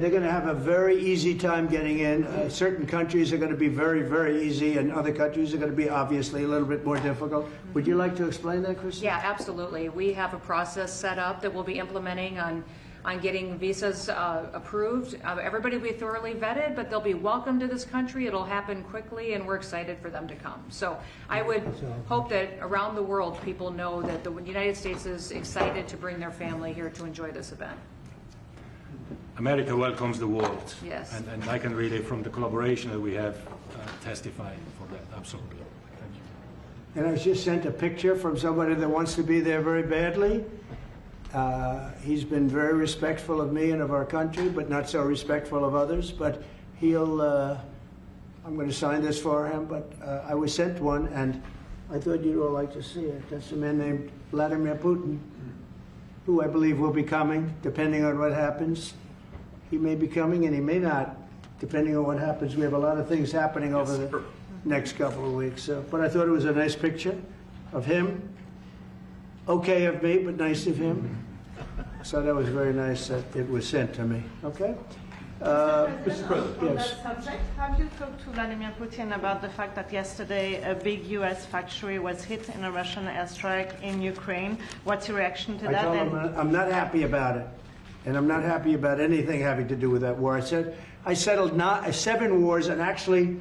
They're going to have a very easy time getting in. Certain countries are going to be very, very easy, and other countries are going to be obviously a little bit more difficult. Would you like to explain that, Kristen? Yeah, absolutely. We have a process set up that we'll be implementing on getting visas approved. Everybody will be thoroughly vetted, but they'll be welcome to this country. It'll happen quickly, and we're excited for them to come. So I would hope that around the world people know that the United States is excited to bring their family here to enjoy this event. America welcomes the world. Yes. And I can really, from the collaboration that we have, testify for that, absolutely. Thank you. And I was just sent a picture from somebody that wants to be there very badly. He's been very respectful of me and of our country, but not so respectful of others. But he'll, I'm going to sign this for him, but I was sent one, and I thought you'd all like to see it. That's a man named Vladimir Putin, who I believe will be coming, depending on what happens. He may be coming and he may not, depending on what happens. We have a lot of things happening over the next couple of weeks. So, but I thought it was a nice picture of him. Okay of me, but nice of him. So that was very nice that it was sent to me. Okay? Mr. President, on yes. that subject, have you talked to Vladimir Putin about the fact that yesterday a big U.S. factory was hit in a Russian airstrike in Ukraine? What's your reaction to that? I told him I'm not happy about it. And I'm not happy about anything having to do with that war. I settled 7 wars, and actually,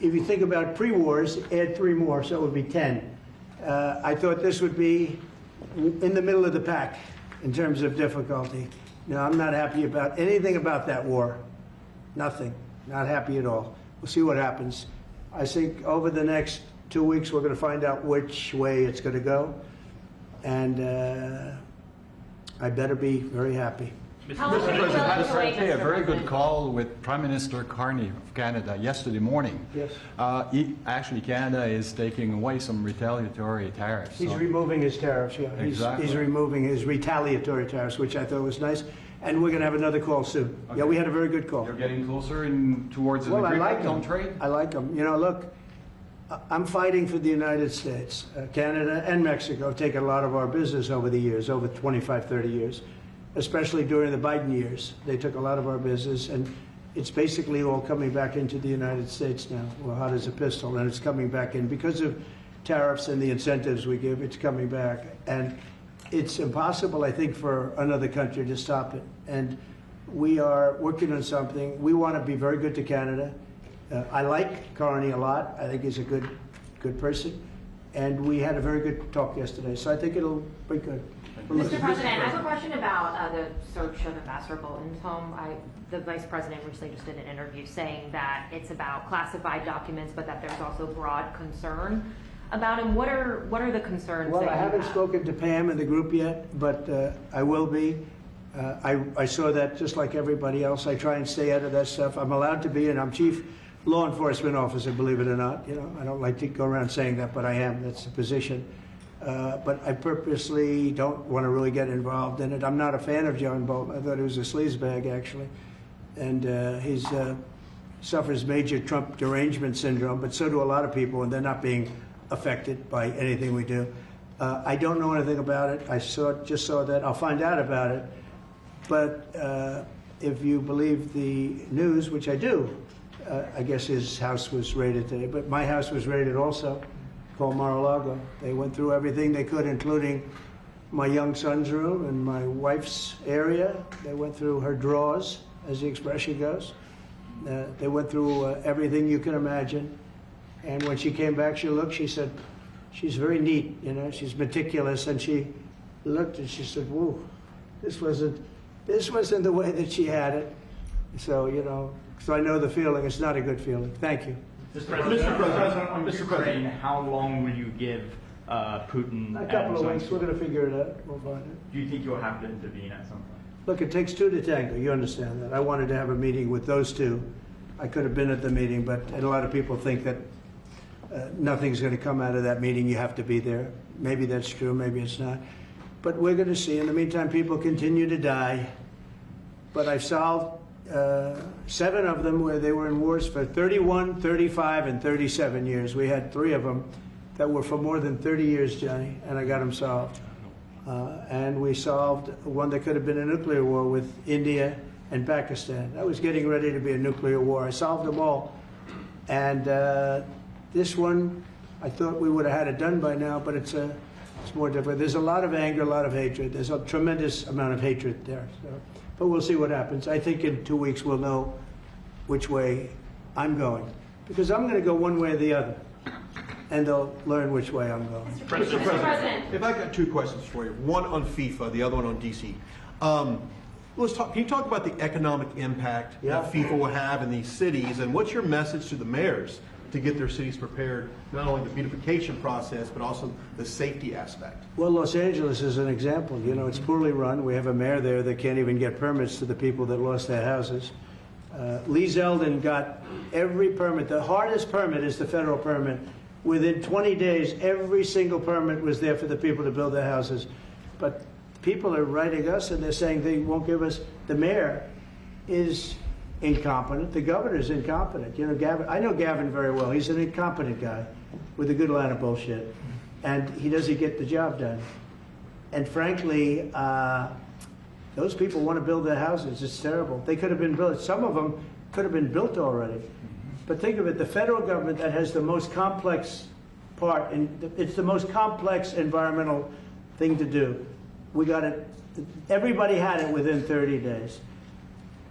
if you think about pre-wars, add 3 more, so it would be 10. I thought this would be in the middle of the pack in terms of difficulty. No, I'm not happy about anything about that war. Nothing. Not happy at all. We'll see what happens. I think over the next 2 weeks, we're going to find out which way it's going to go. And I better be very happy. Mr. President, I had a very good call with Prime Minister Carney of Canada yesterday morning. Yes. Actually, Canada is taking away some retaliatory tariffs. He's removing his tariffs, yeah. Exactly. He's removing his retaliatory tariffs, which I thought was nice. And we're going to have another call soon. Okay. Yeah, we had a very good call. You're getting closer towards an agreement on trade? I like them. You know, look, I'm fighting for the United States. Canada and Mexico have taken a lot of our business over the years, over 25, 30 years, especially during the Biden years. They took a lot of our business, and it's basically all coming back into the United States now. Well, hot as a pistol, and it's coming back in. Because of tariffs and the incentives we give, it's coming back. And it's impossible, I think, for another country to stop it. And we are working on something. We want to be very good to Canada. I like Carney a lot. I think he's a good person. And we had a very good talk yesterday. So I think it'll be good. Mr. President, I have a question about the search of Ambassador Bolton's home. The Vice President recently just did an interview saying that it's about classified documents, but that there's also broad concern about him. What are the concerns? Well, I haven't spoken to Pam and the group yet, but I will be. I saw that just like everybody else. I try and stay out of that stuff. I'm allowed to be, and I'm chief law enforcement officer, believe it or not. You know, I don't like to go around saying that, but I am. That's the position. But I purposely don't want to really get involved in it. I'm not a fan of John Bolton. I thought he was a sleazebag, actually. And he suffers major Trump derangement syndrome, but so do a lot of people, and they're not being affected by anything we do. I don't know anything about it. I just saw that. I'll find out about it. But if you believe the news, which I do, I guess his house was raided today. But my house was raided also, called Mar-a-Lago. They went through everything they could, including my young son's room and my wife's area. They went through her drawers, as the expression goes. They went through everything you can imagine. And when she came back, she looked, she said, she's very neat, you know, she's meticulous. And she looked and she said, whoa, this wasn't the way that she had it. So, you know, so I know the feeling. It's not a good feeling. Thank you. Mr. President, how long will you give Putin? A couple of weeks. We're going to figure it out. We'll find it. Do you think you'll have to intervene at some point? Look, it takes 2 to tango. You understand that. I wanted to have a meeting with those 2. I could have been at the meeting, but a lot of people think that nothing's going to come out of that meeting. You have to be there. Maybe that's true. Maybe it's not. But we're going to see. In the meantime, people continue to die. But I've solved 7 of them where they were in wars for 31, 35, and 37 years. We had 3 of them that were for more than 30 years, Johnny, and I got them solved. And we solved one that could have been a nuclear war with India and Pakistan. That was getting ready to be a nuclear war. I solved them all. And this one, I thought we would have had it done by now, but it's more difficult. There's a lot of anger, a lot of hatred. There's a tremendous amount of hatred there. So, but we'll see what happens. I think in 2 weeks we'll know which way I'm going. Because I'm going to go one way or the other. And they'll learn which way I'm going. Mr. President, if I got 2 questions for you, one on FIFA, the other one on DC. Can you talk about the economic impact that FIFA will have in these cities, and what's your message to the mayors to get their cities prepared, not only the beautification process, but also the safety aspect? Well, Los Angeles is an example. You know, it's poorly run. We have a mayor there that can't even get permits to the people that lost their houses. Lee Zeldin got every permit. The hardest permit is the federal permit. Within 20 days, every single permit was there for the people to build their houses. But people are writing us and they're saying they won't give us. The mayor is incompetent. The governor is incompetent. You know, Gavin. I know Gavin very well. He's an incompetent guy with a good line of bullshit, and he doesn't get the job done. And frankly, those people want to build their houses. It's terrible. They could have been built. Some of them could have been built already. But think of it: the federal government that has the most complex part, and it's the most complex environmental thing to do. We got it. Everybody had it within 30 days.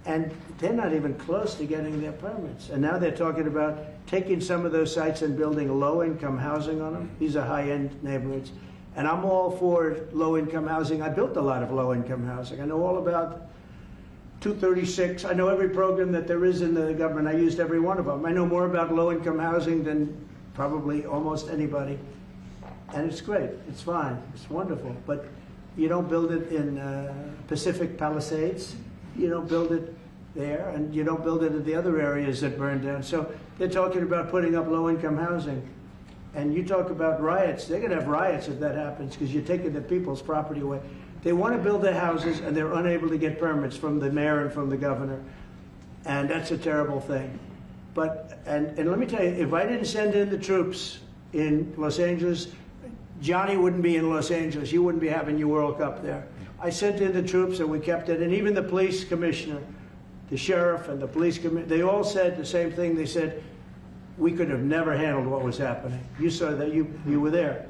And they're not even close to getting their permits. And now they're talking about taking some of those sites and building low-income housing on them. These are high-end neighborhoods. And I'm all for low-income housing. I built a lot of low-income housing. I know all about 236. I know every program that there is in the government. I used every one of them. I know more about low-income housing than probably almost anybody. And it's great. It's fine. It's wonderful. But you don't build it in Pacific Palisades. You don't build it there, and you don't build it in the other areas that burned down. So they're talking about putting up low-income housing. And you talk about riots. They're going to have riots if that happens because you're taking the people's property away. They want to build their houses, and they're unable to get permits from the mayor and from the governor. And that's a terrible thing. But, and let me tell you, if I didn't send in the troops in Los Angeles, Johnny wouldn't be in Los Angeles. You wouldn't be having your World Cup there. I sent in the troops and we kept it. And even the police commissioner, the sheriff and the police commissioner, they all said the same thing. They said, we could have never handled what was happening. You saw that, you were there.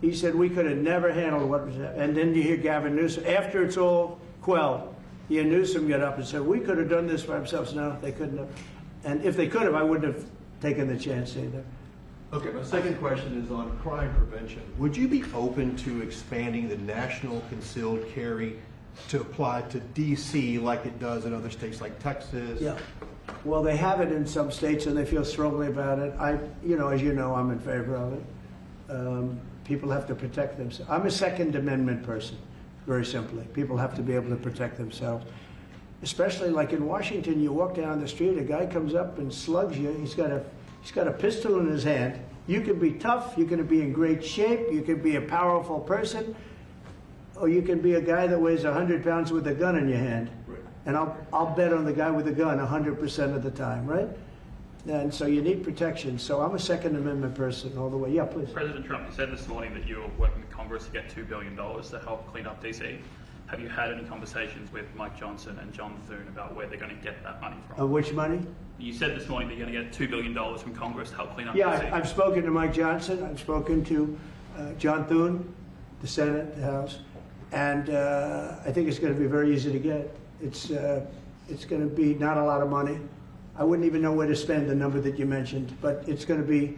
He said, we could have never handled what was happening. And then you hear Gavin Newsom, after it's all quelled, you hear Newsom get up and say, we could have done this for ourselves. No, they couldn't have. And if they could have, I wouldn't have taken the chance either. Okay, my second question is on crime prevention. Would you be open to expanding the national concealed carry to apply to D.C. like it does in other states like Texas? Yeah. Well, they have it in some states and they feel strongly about it. As you know, I'm in favor of it. People have to protect themselves. I'm a Second Amendment person, very simply. People have to be able to protect themselves. Especially like in Washington, you walk down the street, a guy comes up and slugs you. He's got a pistol in his hand. You can be tough, you can be in great shape, you can be a powerful person, or you can be a guy that weighs 100 pounds with a gun in your hand. Right. And I'll bet on the guy with the gun 100% of the time, right? And so you need protection. So I'm a Second Amendment person all the way. Yeah, please. President Trump, you said this morning that you're working with Congress to get $2 billion to help clean up DC. Have you had any conversations with Mike Johnson and John Thune about where they're going to get that money from? Which money? You said this morning that you're going to get $2 billion from Congress to help clean up DC. Yeah, I've spoken to Mike Johnson. I've spoken to John Thune, the Senate, the House, and I think it's going to be very easy to get. It's going to be not a lot of money. I wouldn't even know where to spend the number that you mentioned, but it's going to be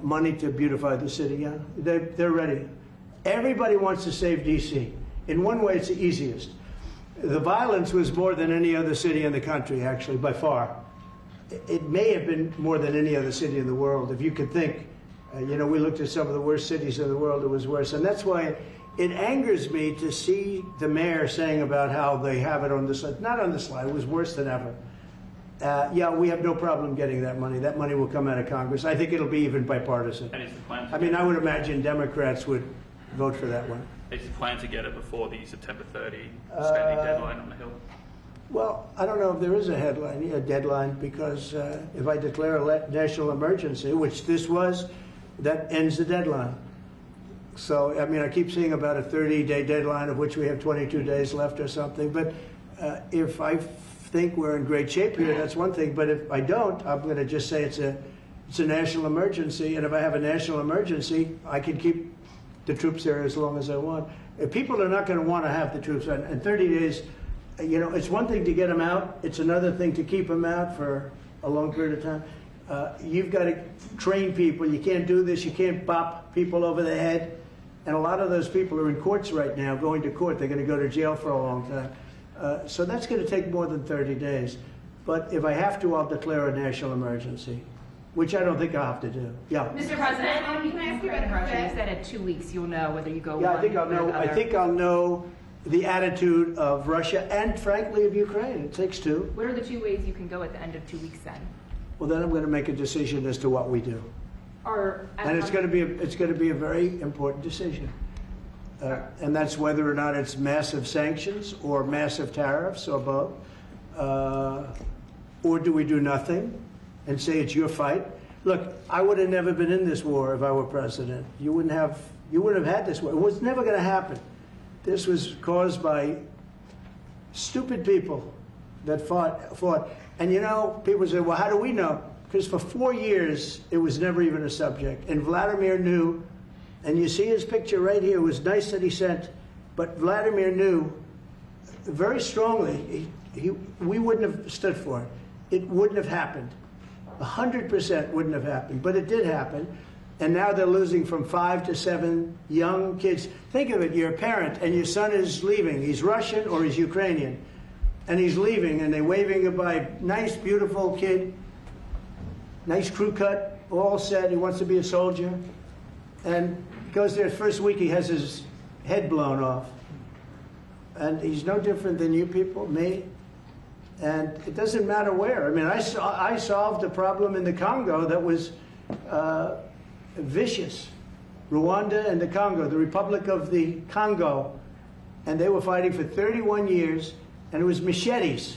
money to beautify the city. Yeah, they're ready. Everybody wants to save DC. In one way, it's the easiest. The violence was more than any other city in the country, actually, by far. It may have been more than any other city in the world. If you could think, we looked at some of the worst cities in the world, it was worse. And that's why it angers me to see the mayor saying about how they have it on the slide. Not on the slide, it was worse than ever. We have no problem getting that money. That money will come out of Congress. I think it'll be even bipartisan. And is the plan I would imagine Democrats would vote for that one. Is the plan to get it before the September 30 spending deadline on the Hill? Well, I don't know if there is a deadline, because if I declare a national emergency, which this was, that ends the deadline. So, I keep seeing about a 30-day deadline, of which we have 22 days left or something. But if I think we're in great shape here, that's one thing. But if I don't, I'm going to just say it's a national emergency. And if I have a national emergency, I can keep the troops there as long as I want. If people are not going to want to have the troops in 30 days, you know, it's one thing to get them out. It's another thing to keep them out for a long period of time. You've got to train people. You can't do this. You can't bop people over the head. And a lot of those people are in courts right now, going to court. They're going to go to jail for a long time. So that's going to take more than 30 days. But if I have to, I'll declare a national emergency, which I don't think I'll have to do. Yeah. Mr. President, Can I ask you about a question? You said in 2 weeks you'll know whether you go Yeah, one I think I'll way or know. the I other. think I'll know the attitude of Russia and, frankly, of Ukraine. It takes two. What are the 2 ways you can go at the end of 2 weeks then? Well, then I'm going to make a decision as to what we do, Or and it's going to be a very important decision. And that's whether or not it's massive sanctions or massive tariffs or both, or do we do nothing and say it's your fight? Look, I would have never been in this war if I were president. You wouldn't have had this war. It was never going to happen. This was caused by stupid people that fought. And you know, people say, well, how do we know? Because for 4 years, it was never even a subject. And Vladimir knew, and you see his picture right here. It was nice that he sent, but Vladimir knew very strongly we wouldn't have stood for it. It wouldn't have happened. 100% wouldn't have happened, but it did happen. And now they're losing from 5 to 7 young kids. Think of it, you're a parent and your son is leaving. He's Russian or he's Ukrainian. And he's leaving and they're waving goodbye. Nice, beautiful kid. Nice crew cut, all set. He wants to be a soldier. And goes there, first week he has his head blown off. And he's no different than you people, me. And it doesn't matter where. I mean, I solved a problem in the Congo that was vicious. Rwanda and the Congo, the Republic of the Congo. And they were fighting for 31 years, and it was machetes.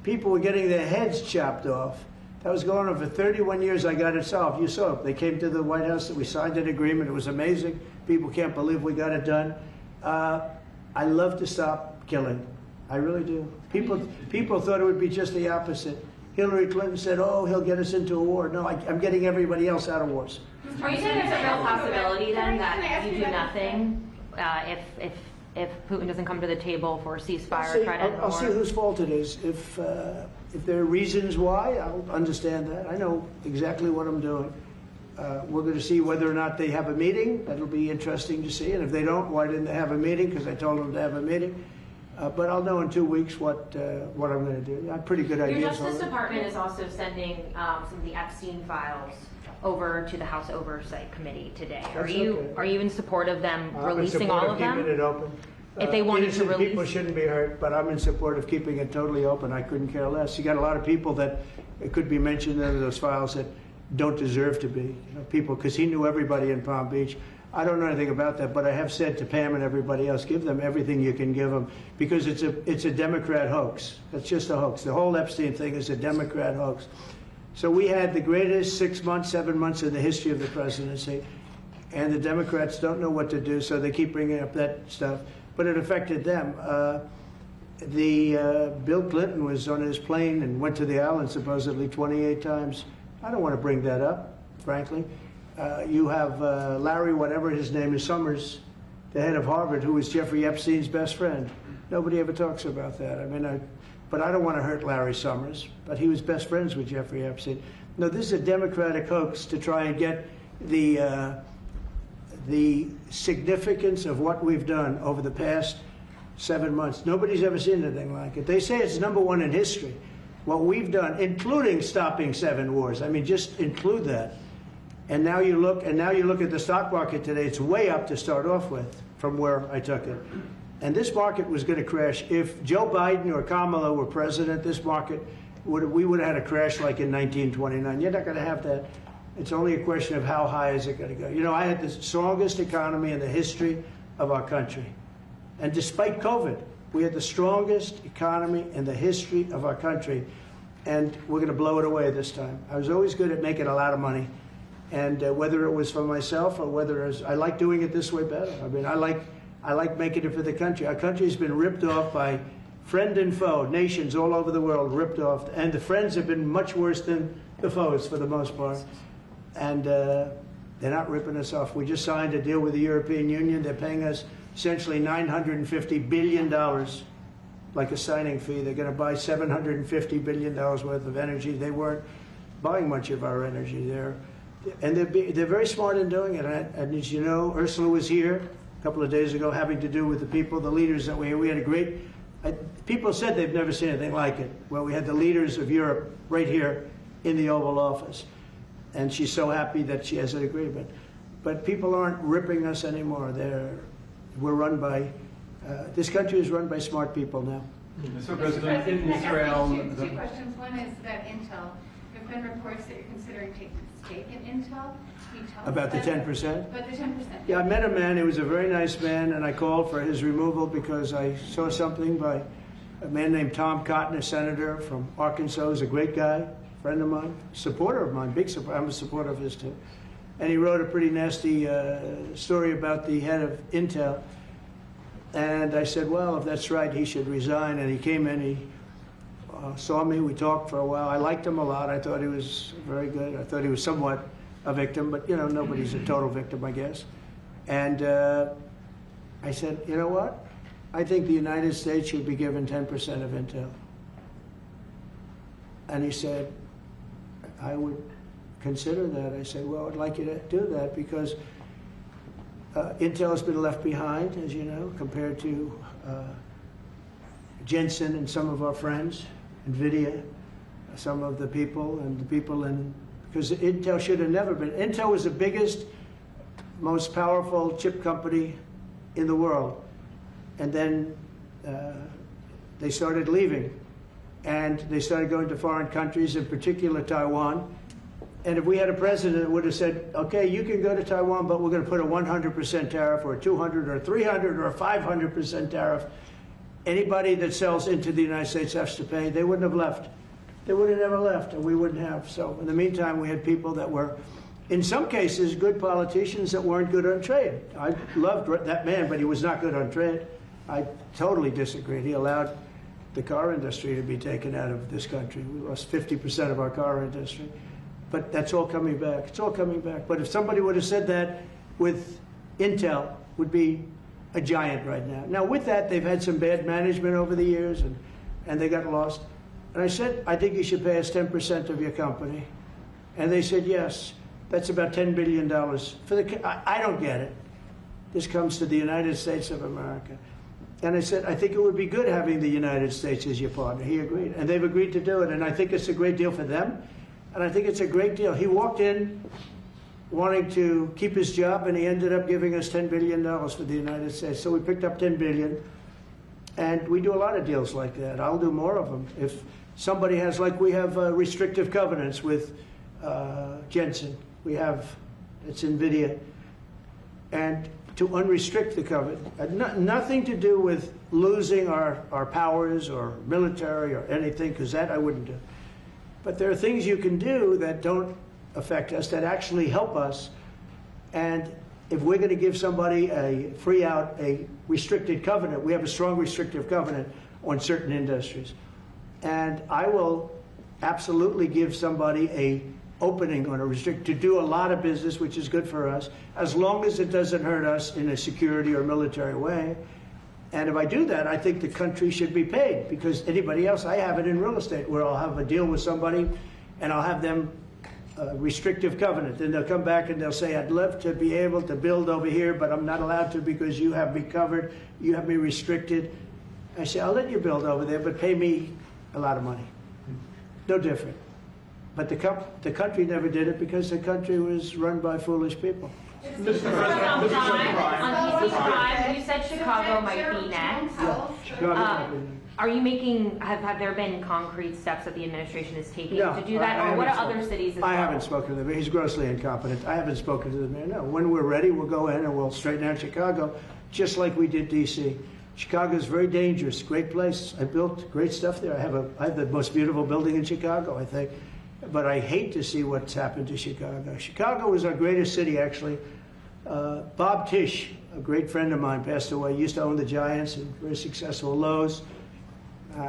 People were getting their heads chopped off. That was going on for 31 years. I got it solved. You saw it. They came to the White House, we signed an agreement. It was amazing. People can't believe we got it done. I love to stop killing. I really do. People thought it would be just the opposite. Hillary Clinton said, oh, he'll get us into a war. No, I'm getting everybody else out of wars. are you saying there's a real possibility then that you do nothing if Putin doesn't come to the table for a ceasefire or try to end the I'll see war? whose fault it is. If there are reasons why, I'll understand that. I know exactly what I'm doing. We're going to see whether or not they have a meeting. That'll be interesting to see. And if they don't, why didn't they have a meeting? Because I told them to have a meeting. But I'll know in 2 weeks what I'm going to do. I have pretty good ideas. Your Justice Department is also sending some of the Epstein files over to the House Oversight Committee today. Are you in support of them releasing all of them? Keeping it open. If they wanted to release, people shouldn't be hurt, but I'm in support of keeping it totally open. I couldn't care less. You got a lot of people that it could be mentioned in those files that don't deserve to be. You know, people, because he knew everybody in Palm Beach. I don't know anything about that, but I have said to Pam and everybody else, give them everything you can give them, because it's a Democrat hoax. It's just a hoax. The whole Epstein thing is a Democrat hoax. So we had the greatest 6 months, 7 months in the history of the presidency, and the Democrats don't know what to do, so they keep bringing up that stuff. But it affected them. Bill Clinton was on his plane and went to the island supposedly 28 times. I don't want to bring that up, frankly. You have Larry, whatever his name is, Summers, the head of Harvard, who was Jeffrey Epstein's best friend. Nobody ever talks about that. I mean, but I don't want to hurt Larry Summers, but he was best friends with Jeffrey Epstein. No, this is a Democratic hoax to try and get the significance of what we've done over the past 7 months. Nobody's ever seen anything like it. They say it's #1 in history. What we've done, including stopping 7 wars. I mean, just include that. And now you look at the stock market today. It's way up to start off with from where I took it. And this market was going to crash. If Joe Biden or Kamala were president, this market we would have had a crash like in 1929. You're not going to have that. It's only a question of how high is it going to go. You know, I had the strongest economy in the history of our country. And despite COVID, we had the strongest economy in the history of our country. And we're going to blow it away this time. I was always good at making a lot of money. And whether it was for myself or whether it was, I like doing it this way better. I mean, I like making it for the country. Our country's been ripped off by friend and foe, nations all over the world ripped off. And the friends have been much worse than the foes for the most part. And they're not ripping us off. We just signed a deal with the European Union. They're paying us essentially $950 billion, like a signing fee. They're going to buy $750 billion worth of energy. They weren't buying much of our energy there. And they're very smart in doing it. And as you know, Ursula was here a couple of days ago having to do with the people, the leaders that we had a great, people said they've never seen anything like it. Well, we had the leaders of Europe right here in the Oval Office. And she's so happy that she has an agreement. But people aren't ripping us anymore. We're run by, this country is run by smart people now. Mr. President, in Israel... Two questions. One is that Intel, there have been reports that you're considering taking a stake in Intel. Can you tell us About the that? 10%? About the 10%. Yeah, I met a man, he was a very nice man, and I called for his removal because I saw something by a man named Tom Cotton, a senator from Arkansas. He's a great guy, friend of mine, supporter of mine, big supporter. I'm a supporter of his too. And he wrote a pretty nasty story about the head of Intel. And I said, well, if that's right, he should resign. And he came in, he saw me, we talked for a while. I liked him a lot. I thought he was very good. I thought he was somewhat a victim, but, you know, nobody's a total victim, I guess. And I said, you know what? I think the United States should be given 10% of Intel. And he said, I would consider that. I said, well, I'd like you to do that because Intel has been left behind, as you know, compared to Jensen and some of our friends, NVIDIA, some of the people, and the people in, because Intel should have never been. Intel was the biggest, most powerful chip company in the world. And then they started leaving. And they started going to foreign countries, in particular Taiwan. And if we had a president that would have said, okay, you can go to Taiwan, but we're going to put a 100% tariff or a 200 or 300 or a 500% tariff, anybody that sells into the United States has to pay. They wouldn't have left. They would have never left, and we wouldn't have. So in the meantime, we had people that were, in some cases, good politicians that weren't good on trade. I loved that man, but he was not good on trade. I totally disagreed. He allowed the car industry to be taken out of this country. We lost 50% of our car industry. But that's all coming back. It's all coming back. But if somebody would have said that with Intel, would be a giant right now. Now, with that, they've had some bad management over the years, and they got lost. And I said, I think you should pay us 10% of your company. And they said, yes. That's about $10 billion. I don't get it. This comes to the United States of America. And I said, I think it would be good having the United States as your partner. He agreed. And they've agreed to do it. And I think it's a great deal for them. And I think it's a great deal. He walked in wanting to keep his job, and he ended up giving us $10 billion for the United States. So we picked up $10 billion. And we do a lot of deals like that. I'll do more of them. If somebody has, like we have restrictive covenants with Jensen. We have, it's NVIDIA. And to unrestrict the covenant, nothing to do with losing our powers or military or anything, because that I wouldn't do. But there are things you can do that don't affect us, that actually help us. And if we're going to give somebody a free out, a restricted covenant, we have a strong restrictive covenant on certain industries. And I will absolutely give somebody a opening on a restrict to do a lot of business, which is good for us, as long as it doesn't hurt us in a security or military way. And if I do that, I think the country should be paid, because anybody else, I have it in real estate where I'll have a deal with somebody and I'll have them restrictive covenant. Then they'll come back and they'll say, I'd love to be able to build over here, but I'm not allowed to because you have me covered, you have me restricted. I say, I'll let you build over there, but pay me a lot of money. No different. But the country never did it because the country was run by foolish people. Mr. President, on DC5, you said Chicago might be next. Are you making, have there been concrete steps that the administration is taking to do that? Or what are other cities as well? I haven't spoken to them. He's grossly incompetent. I haven't spoken to the mayor. No. When we're ready, we'll go in and we'll straighten out Chicago, just like we did DC. Chicago is very dangerous, great place. I built great stuff there. I have the most beautiful building in Chicago, I think. But I hate to see what's happened to Chicago. Chicago was our greatest city, actually. Bob Tisch, a great friend of mine, passed away. He used to own the Giants and very successful Lowe's.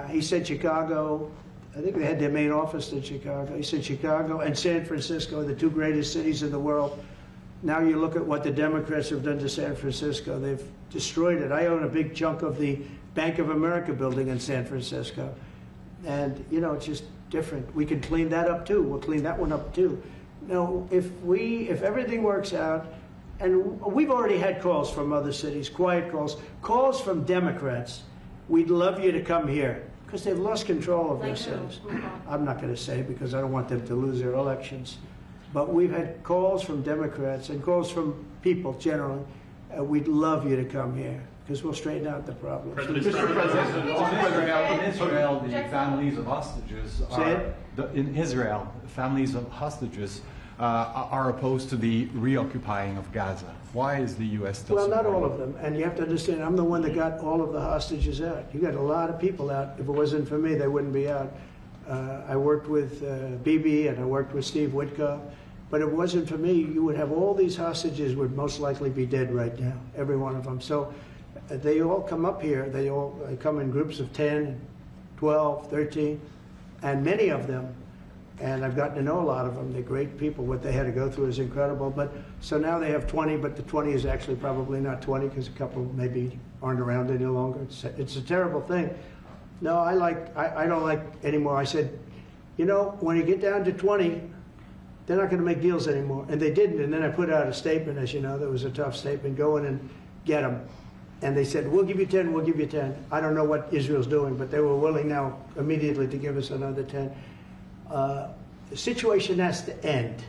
He said Chicago. I think they had their main office in Chicago. He said Chicago and San Francisco are the two greatest cities in the world. Now you look at what the Democrats have done to San Francisco. They've destroyed it. I own a big chunk of the Bank of America building in San Francisco. And, you know, it's just different. We can clean that up too. We'll clean that one up too. Now, if everything works out, and we've already had calls from other cities, quiet calls from Democrats, we'd love you to come here, because they've lost control of their cities. I'm not going to say because I don't want them to lose their elections. But we've had calls from Democrats and calls from people generally. We'd love you to come here because we'll straighten out the problems. Mr. President, in Israel, the families of hostages in Israel, families of hostages are opposed to the reoccupying of Gaza. Why is the U.S. still Well, not supporting all of them. And you have to understand, I'm the one that got all of the hostages out. You got a lot of people out. If it wasn't for me, they wouldn't be out. I worked with Bibi and I worked with Steve Witkoff. But if it wasn't for me, you would have all these hostages would most likely be dead right now, every one of them. So they all come up here. They come in groups of 10, 12, 13, and many of them, and I've gotten to know a lot of them. They're great people. What they had to go through is incredible. But so now they have 20, but the 20 is actually probably not 20 because a couple maybe aren't around any longer. It's a terrible thing. No, I don't like anymore. I said, you know, when you get down to 20, they're not going to make deals anymore. And they didn't. And then I put out a statement, as you know, that was a tough statement, go in and get them. And they said, we'll give you 10, we'll give you 10. I don't know what Israel's doing, but they were willing now immediately to give us another 10. The situation has to end.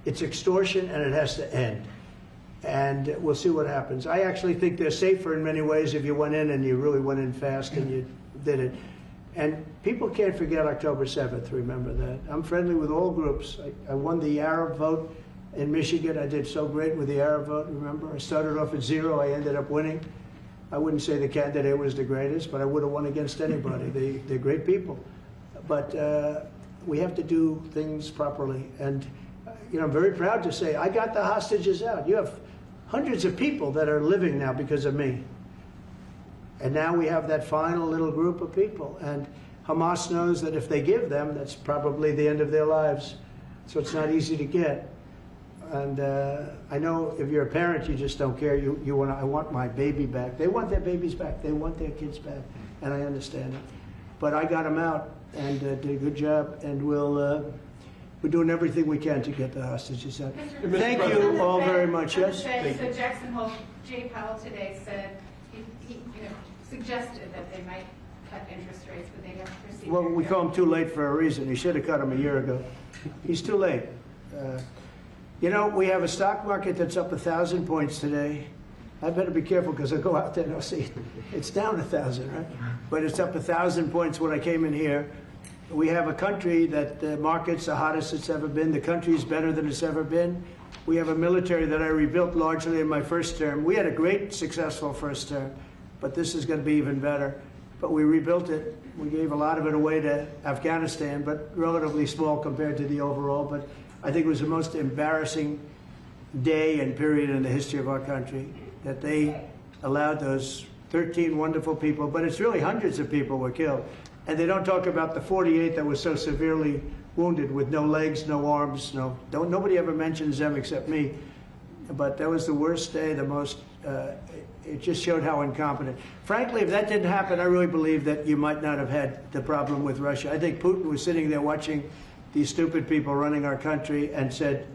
It's extortion and it has to end. And we'll see what happens. I actually think they're safer in many ways if you went in and you really went in fast and you did it. And people can't forget October 7th, remember that. I'm friendly with all groups. I won the Arab vote in Michigan. I did so great with the Arab vote, remember? I started off at 0, I ended up winning. I wouldn't say the candidate was the greatest, but I would have won against anybody. They're great people. But we have to do things properly. And you know, I'm very proud to say I got the hostages out. You have hundreds of people that are living now because of me. And now we have that final little group of people. And Hamas knows that if they give them, that's probably the end of their lives. So it's not easy to get. And I know if you're a parent, you just don't care. I want my baby back. They want their babies back. They want their kids back. And I understand it. But I got them out and did a good job. And we're doing everything we can to get the hostages out. Thank you all very much. Yes? So Jackson Hole, Jay Powell today said, he suggested that they might cut interest rates, but they never proceeded. Well, we call him too late for a reason. He should have cut him a year ago. He's too late. You know, we have a stock market that's up 1,000 points today. I better be careful because I'll go out there and I'll see it's down 1,000, right? But it's up 1,000 points when I came in here. We have a country that the market's the hottest it's ever been. The country's better than it's ever been. We have a military that I rebuilt largely in my first term. We had a great, successful first term, but this is going to be even better. But we rebuilt it. We gave a lot of it away to Afghanistan, but relatively small compared to the overall. But I think it was the most embarrassing day and period in the history of our country that they allowed those 13 wonderful people, but it's really hundreds of people were killed. And they don't talk about the 48 that was so severely wounded with no legs, no arms, nobody ever mentions them except me. But that was the worst day, the most, it just showed how incompetent. Frankly, if that didn't happen, I really believe that you might not have had the problem with Russia. I think Putin was sitting there watching these stupid people running our country and said,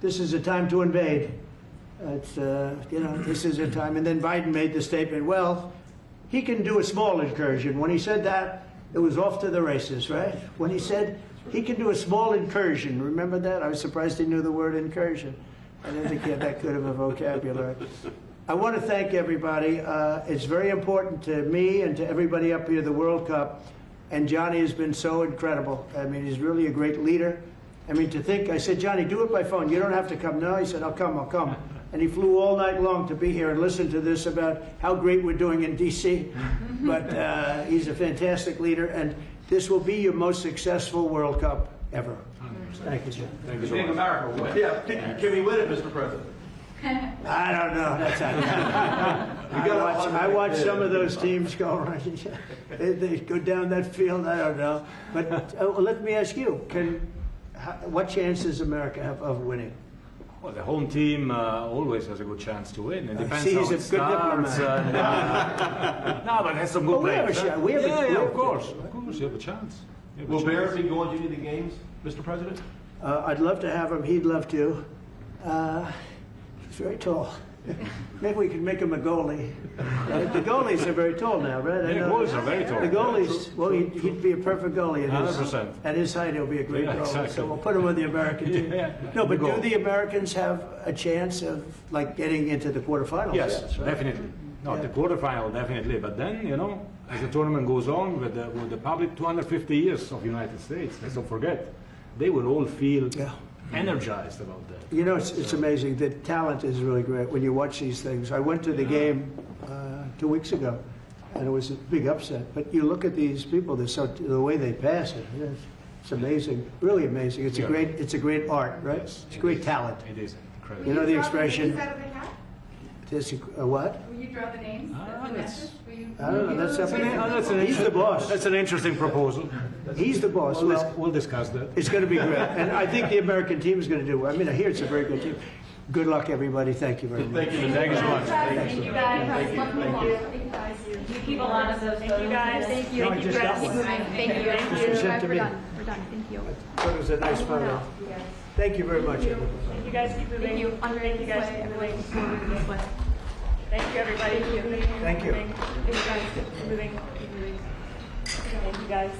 this is a time to invade. It's, you know, this is a time. And then Biden made the statement, well, he can do a small incursion. When he said that, it was off to the races, right? When he said he can do a small incursion, remember that? I was surprised he knew the word incursion. I didn't think he had that good of a vocabulary. I want to thank everybody. It's very important to me and to everybody up here, the World Cup. And Johnny has been so incredible. I mean, he's really a great leader. I mean, to think, I said, Johnny, do it by phone. You don't have to come. No, he said, I'll come. And he flew all night long to be here and listen to this about how great we're doing in D.C. But he's a fantastic leader, and this will be your most successful World Cup ever. Thank you, Jim. Thank you so Seeing much. America win. Yeah, can we win it, Mr. President? I don't know. That's I watch some of those teams go around. They go down that field. I don't know. But let me ask you: what chance does America have of winning? Well, the home team always has a good chance to win. It depends See, how he's a it good starts. diplomat. No, but has some good Well, we have players. a shot. We have a- yeah, we have of course, you have a chance. You have a Will chance. Barrett be going to any of the games, Mr. President? I'd love to have him. He'd love to. He's very tall. Maybe we could make him a goalie. The goalies are very tall now, right? I Yeah, know. goalies are very tall. The goalies, well, he'd be a perfect goalie. At his, 100%. at his height, he'll be a great Yeah, goalie. exactly. So we'll put him on the American team. Yeah. No, but Goal. do the Americans have a chance of like getting into the quarterfinals? Yes, right? definitely. No, Yeah. the quarterfinal definitely. But then, as the tournament goes on with the public, 250 years of United States. Let's not forget, they will all feel Yeah. energized about that. It's amazing. The talent is really great when you watch these things. I went to the game 2 weeks ago, and it was a big upset. But you look at these people; the way they pass it. It's amazing, really amazing. It's a great art, right? Yes, It's a great talent. It is incredible. You know the Will draw expression. names out of the hat? This what? Will you draw the names? The matches? Will you? I don't know. That's up That's an He's the boss. That's an interesting proposal. He's the boss. Well, We'll discuss that. it's going to be great, and I think the American team is going to do well. I mean, I hear it's a very good team. Good luck, everybody. Thank you very much. Thank you. Thank you so much. Thank you guys. You keep a lot of those. Thank you guys. Thank you. No, I just got one. Thank you. This was sent to me. We're done, thank you. Thought it was a nice photo. Thank you very much. everybody. You guys keep moving. Thank you. Thank you guys keep moving. Thank you, everybody. Thank you. Thank you guys. Keep moving. Thank you guys.